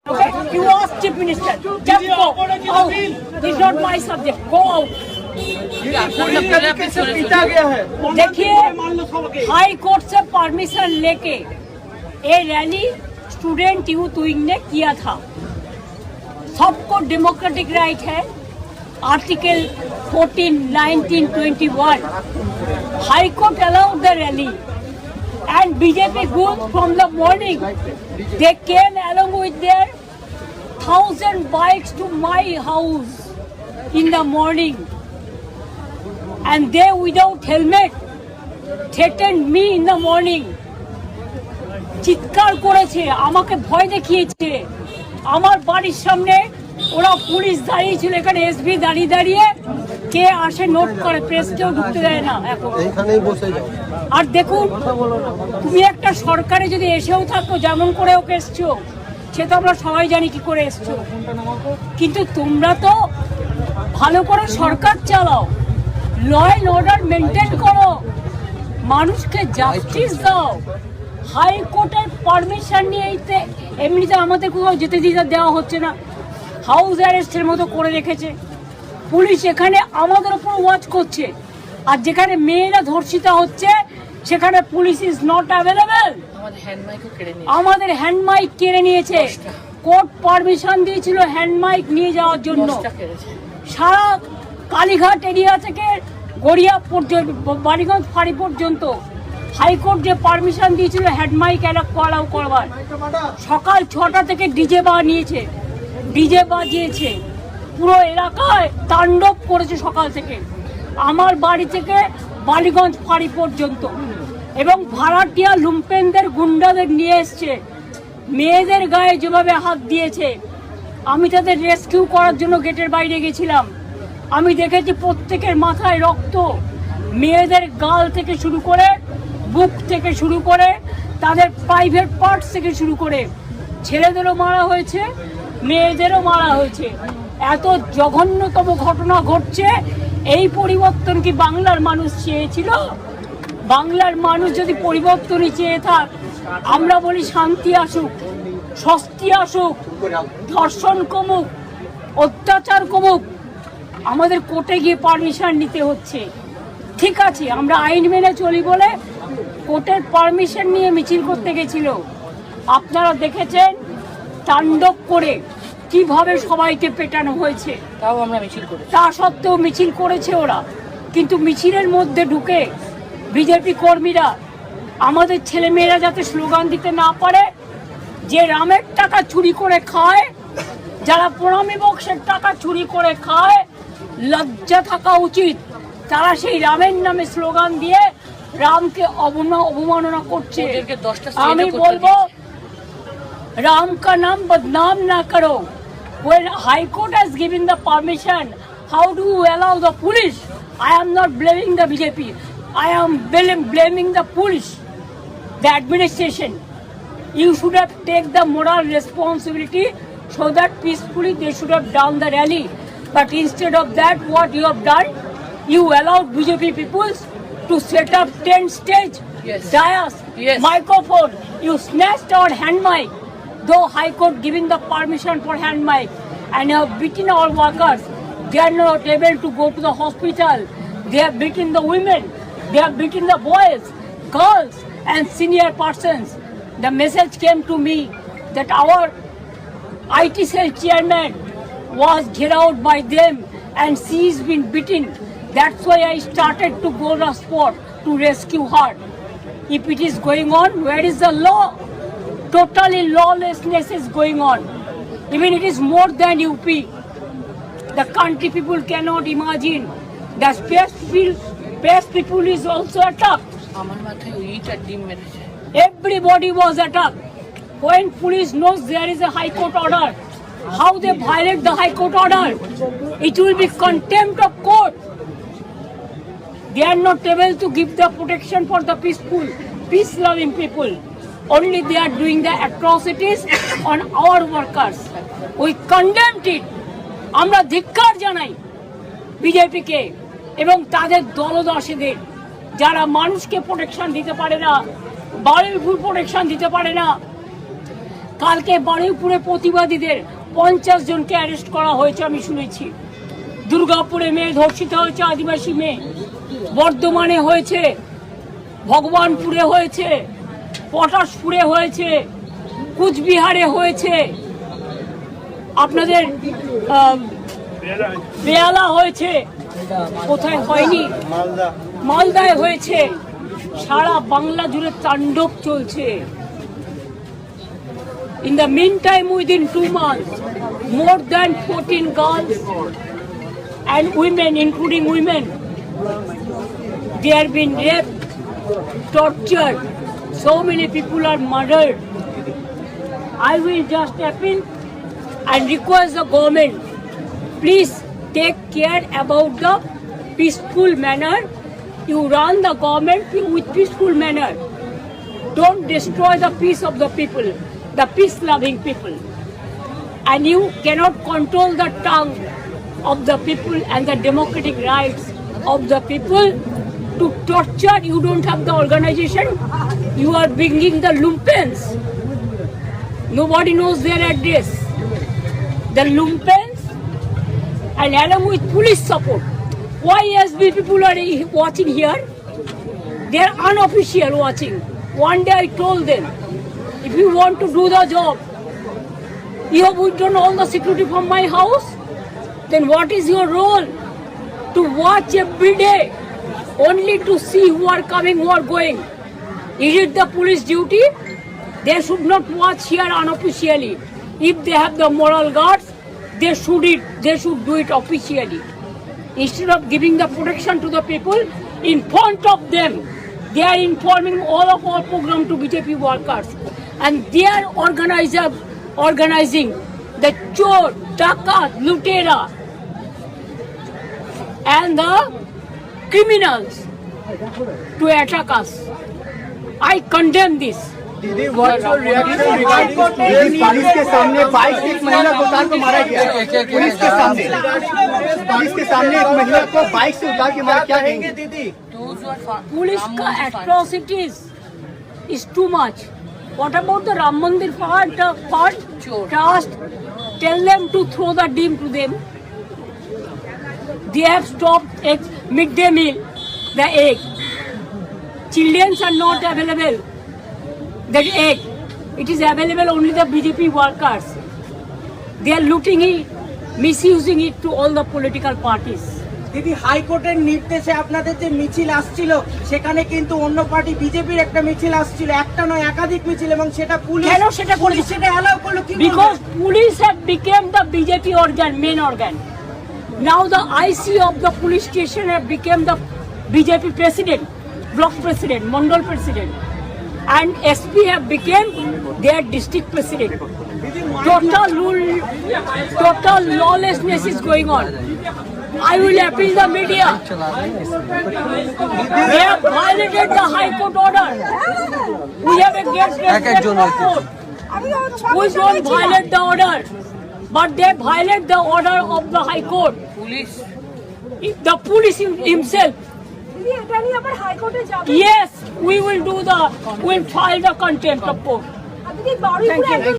Okay? You ask Chief Minister. Just go out. This is not my subject. Go out. देखिए high court से permission लेके ये rally student youth wing ने किया था। सबको डेमोक्रेटिक राइट है। Article 14, 19, 21 high court allowed the rally and BJP goons from the morning they came along with their 1,000 bikes to my house in the morning and they without helmet threatened me in the morning চিৎকার করেছে আমাকে ভয় দেখিয়েছে আমার বাড়ির সামনে ওরা police দাঁড়িয়ে ছিল এখানে এসবি দাঁড়িয়ে দাঁড়িয়ে কে আসে নোট করে প্রেস কেউ ঢুকতে দেয় না এখন এইখানেই বসে যাও আর দেখুন তুমি একটা সরকারে যদি এসেও থাকো যেমন করে ওকে এসছো সে তো আমরা সবাই জানি কি করে এসছো কিন্তু তোমরা তো ভালো করে সরকার চালাও ল অ্যান্ড অর্ডার মেনটেন করো মানুষকে জাস্টিস দাও হাইকোর্টের পারমিশন নিয়ে এমনিতে আমাদের কোথাও যেতে দিতে দেওয়া হচ্ছে না হাউস অ্যারেস্টের মতো করে রেখেছে পুলিশ এখানে আমাদের উপর ওয়াচ করছে আর যেখানে মেয়েরা ধর্ষিতা হচ্ছে সেখানে পুলিশ ইজ নট অ্যাভেলেবেল আমাদের হ্যান্ড মাইক কেড়ে নিয়েছে কোর্ট পারমিশন দিয়েছিল হ্যান্ড মাইক নিয়ে যাওয়ার জন্য সারা কালীঘাট এরিয়া থেকে গড়িয়া পর্যন্ত বাড়িগঞ্জ ফাঁড়ি পর্যন্ত হাইকোর্ট যে পারমিশন দিয়েছিল হ্যান্ড মাইক অ্যালাউ করবার সকাল 6টা থেকে ডিজে বানিয়েছে ডিজে বাজিয়েছে পুরো এলাকায় তাণ্ডব করেছে সকাল থেকে আমার বাড়ি থেকে বালিগঞ্জ ফাঁড়ি পর্যন্ত এবং ভাড়াটিয়া লুম্পেনদের গুন্ডাদের নিয়ে এসছে মেয়েদের গায়ে যেভাবে হাত দিয়েছে আমি তাদের রেস্কিউ করার জন্য গেটের বাইরে গেছিলাম আমি দেখেছি প্রত্যেকের মাথায় রক্ত মেয়েদের গাল থেকে শুরু করে বুক থেকে শুরু করে তাদের প্রাইভেট পার্টস থেকে শুরু করে ছেলেদেরও মারা হয়েছে মেয়েদেরও মারা হয়েছে এত জঘন্যতম ঘটনা ঘটছে এই পরিবর্তন কি বাংলার মানুষ চেয়েছিল বাংলার মানুষ যদি পরিবর্তনই চেয়ে থাক আমরা বলি শান্তি আসুক স্বস্তি আসুক ধর্ষণ কমুক অত্যাচার কমুক আমাদের কোর্টে গিয়ে পারমিশন নিতে হচ্ছে ঠিক আছে আমরা আইন মেনে চলি বলে কোর্টের পারমিশন নিয়ে মিছিল করতে গেছিল আপনারা দেখেছেন তাণ্ডব করে কিভাবে সবাইকে পেটানো হয়েছে তাও আমরা মিছিল করি তা সত্ত্বেও মিছিল করেছে ওরা কিন্তু মিছিলের মধ্যে ঢুকে বিজেপি কর্মীরা আমাদের ছেলেমেয়েরা যাতে স্লোগান দিতে না পারে যে রামের টাকা চুরি করে খায় যারা প্রণামী বক্সের টাকা চুরি করে খায় লজ্জা থাকা উচিত তারা সেই রামের নামে স্লোগান দিয়ে রামকে অবমাননা করছে আমি বলবো राम का नाम बदनाम ना करो when High Court has given the permission how do you allow the police I am not blaming the BJP I am blaming the police the administration you should have taken the moral responsibility so that peacefully they should have done the rally but instead of that what you have done you allowed BJP people to set up tent stage dais microphone you snatched our hand mic though High Court giving the permission for hand mic and have beaten our workers they are not able to go to the hospital they have beaten the women they have beaten the boys girls and senior persons the message came to me that our IT cell chairman was out by them and she is been beaten that's why I started to go to the spot to rescue her if it is going on where is the law totally lawlessness is going on even it is more than UP the country people cannot imagine the space people is also attacked everybody was attacked when police knows there is a High Court order how they violate the High Court order it will be contempt of court they are not able to give the protection for the peace loving people only they are doing the atrocities on our workers we condemned it আমরা ধিক্কার জানাই বিজেপিকে এবং তাদের দলদাসীদের যারা মানুষকে protection দিতে পারে না বাড়ির প্রোটেকশন দিতে পারে না কালকে বারুইপুরে প্রতিবাদীদের 50 জনকে অ্যারেস্ট করা হয়েছে আমি শুনেছি। দুর্গাপুরে মেয়ে ধর্ষিত হয়েছে, আদিবাসী মেয়ে, বর্ধমানে হয়েছে, ভগবানপুরে হয়েছে, পটাশপুরে হয়েছে, কুচবিহারে হয়েছে, আপনাদের বেয়ালা হয়েছে, কোথায় হয়নি, মালদায় হয়েছে। সারা বাংলা জুড়ে তাণ্ডব চলছে। In the meantime, within 2 months, more than 14 girls and women, including women, they have been raped, tortured. So many people are murdered. I will just appeal and request the government, please take care about the peaceful manner. You run the government with peaceful manner. Don't destroy the peace of the people, the peace-loving people. And you cannot control the tongue of the people and the democratic rights of the people to torture. You don't have the organization. You are bringing the lumpens. Nobody knows their address. The lumpens and along with police support. Why SB people are watching here? They are unofficial watching. One day I told them, if you want to do the job, you have withdrawn all the security from my house, then what is your role? To watch every day, only to see who are coming, who are going. Is it the police duty? They should not watch here unofficially. If they have the moral guards, they should do it officially. Instead of giving the protection to the people, in front of them, they are informing all of our program to BJP workers. And they are organizing the chor, dakat, lutera, and the criminals to attack us. I condemn this. दीदी, what's your reaction regarding police के सामने 22 महिला को उतार को मारा गया? Police के सामने एक महिला को बाइक से उतार के मारा, क्या कहेंगे दीदी? Police ka atrocities is too much. What about the Ram Mandir part? Trust. Tell them to throw the dim to them. They have stopped midday meal, the egg. Children are not available. That egg, it is available only the BJP workers. They are looting it, misusing it to all the political parties. দিদি, হাইকোর্টের নির্দেশে আপনাদের যে মিছিল আসছিল সেখানে কিন্তু অন্য পার্টি বিজেপির একটা মিছিল আসছিল, একটা নয় একাধিক মিছিল, এবং সেটা পুলিশ কেন সেটা পুলিশ সেটা অ্যালাউ করলো কি? Because police have become the BJP organ, main organ. Now the IC of the police station have become the BJP president, block president, mandal president, and SP have become their district president. Total lawlessness is going on. I will appeal the media. They have violated the High Court order. We have a great respect for court. We don't violate the order, but they violate the order of the High Court. The police himself. Yes, we will file the contempt of court. Thank you.